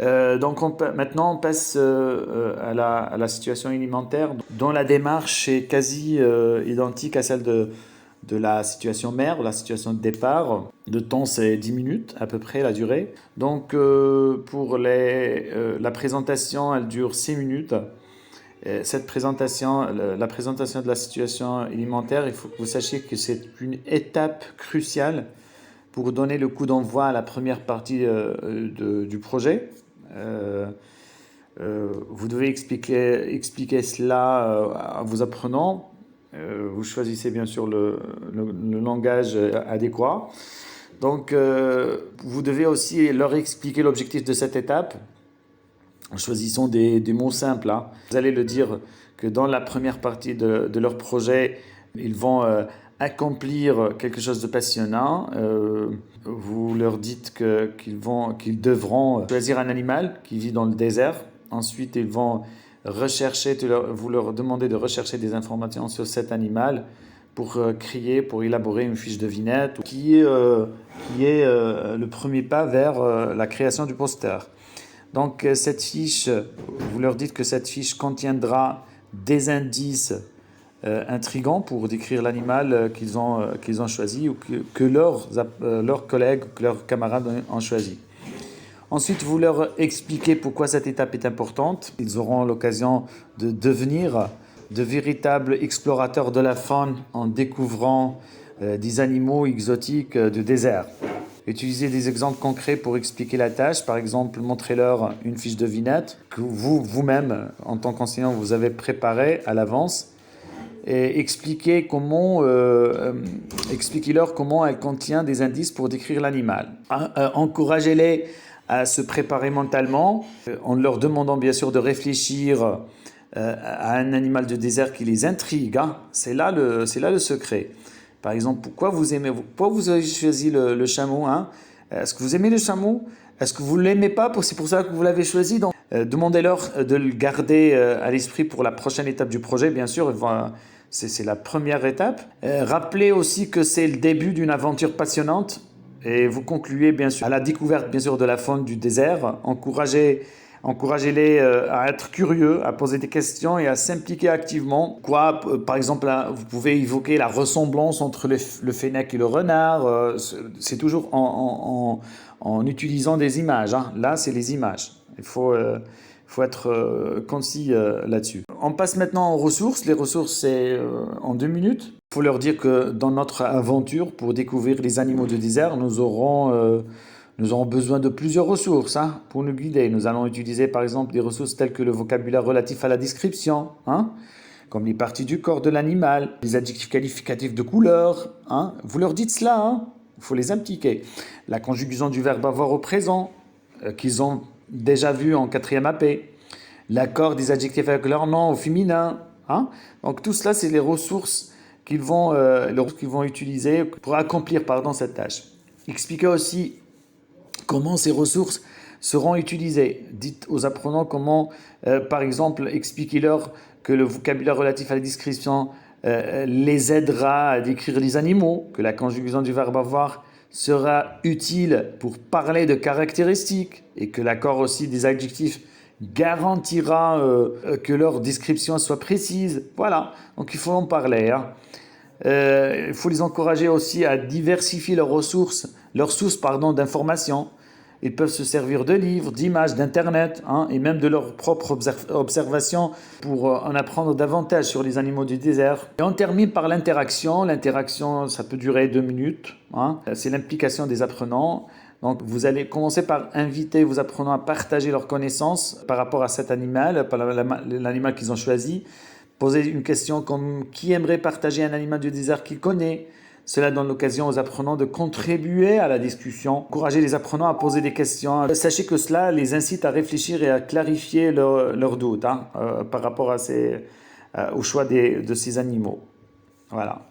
Maintenant, on passe à la situation alimentaire, dont la démarche est quasi identique à celle de la situation mère ou la situation de départ. Le temps, c'est 10 minutes à peu près la durée. Donc, la présentation, elle dure 6 minutes. Cette présentation, la présentation de la situation alimentaire, il faut que vous sachiez que c'est une étape cruciale pour donner le coup d'envoi à la première partie du projet. Vous devez expliquer cela à vos apprenants. Vous choisissez bien sûr le langage adéquat. Donc, vous devez aussi leur expliquer l'objectif de cette étape en choisissant des mots simples, hein. Vous allez le dire que dans la première partie de leur projet, ils vont accomplir quelque chose de passionnant. Vous leur dites qu'ils devront choisir un animal qui vit dans le désert. Ensuite, ils vont vous leur demandez de rechercher des informations sur cet animal pour élaborer une fiche devinette qui est le premier pas vers la création du poster. Donc, vous leur dites que cette fiche contiendra des indices intrigants pour décrire l'animal qu'ils ont choisi ou que leurs collègues, que leurs camarades ont choisi. Ensuite, vous leur expliquez pourquoi cette étape est importante. Ils auront l'occasion de devenir de véritables explorateurs de la faune en découvrant des animaux exotiques de désert. Utilisez des exemples concrets pour expliquer la tâche. Par exemple, montrez-leur une fiche devinette que vous-même, en tant qu'enseignant, vous avez préparée à l'avance. Et expliquez-leur comment elle contient des indices pour décrire l'animal. Encouragez-les à se préparer mentalement en leur demandant bien sûr de réfléchir à un animal de désert qui les intrigue, hein. C'est là le secret. Par exemple, pourquoi vous avez choisi le chameau, hein? Est-ce que vous aimez le chameau? Est-ce que vous ne l'aimez pas? C'est pour ça que vous l'avez choisi. Donc, demandez-leur de le garder à l'esprit pour la prochaine étape du projet, bien sûr. C'est la première étape. Rappelez aussi que c'est le début d'une aventure passionnante et vous concluez bien sûr à la découverte bien sûr de la faune du désert. Encouragez-les à être curieux, à poser des questions et à s'impliquer activement. Par exemple, vous pouvez évoquer la ressemblance entre le fennec et le renard. C'est toujours en utilisant des images, hein. Là, c'est les images. Il faut être concis là-dessus. On passe maintenant aux ressources. Les ressources, c'est en 2 minutes. Il faut leur dire que dans notre aventure pour découvrir les animaux de désert, nous aurons besoin de plusieurs ressources, hein, pour nous guider. Nous allons utiliser par exemple des ressources telles que le vocabulaire relatif à la description, hein, comme les parties du corps de l'animal, les adjectifs qualificatifs de couleur, hein. Vous leur dites cela, hein, il faut les impliquer. La conjugaison du verbe avoir au présent, qu'ils ont déjà vu en 4e AP. L'accord des adjectifs avec leur nom au féminin, hein. Donc tout cela, c'est les ressources qu'ils vont utiliser pour accomplir cette tâche. Expliquez aussi comment ces ressources seront utilisées. Dites aux apprenants comment, par exemple, expliquez-leur que le vocabulaire relatif à la description les aidera à décrire les animaux, que la conjugaison du verbe avoir sera utile pour parler de caractéristiques et que l'accord aussi des adjectifs garantira que leur description soit précise. Voilà, donc il faut en parler, hein. Il faut les encourager aussi à diversifier leurs sources d'informations. Ils peuvent se servir de livres, d'images, d'internet, hein, et même de leurs propres observations pour en apprendre davantage sur les animaux du désert. Et on termine par l'interaction. L'interaction, ça peut durer 2 minutes, hein. C'est l'implication des apprenants. Donc vous allez commencer par inviter vos apprenants à partager leurs connaissances par rapport à cet animal, par l'animal qu'ils ont choisi. Posez une question comme « Qui aimerait partager un animal du désert qu'il connaît ?» Cela donne l'occasion aux apprenants de contribuer à la discussion. Encouragez les apprenants à poser des questions. Sachez que cela les incite à réfléchir et à clarifier leurs doutes, hein, par rapport au choix de ces animaux. Voilà.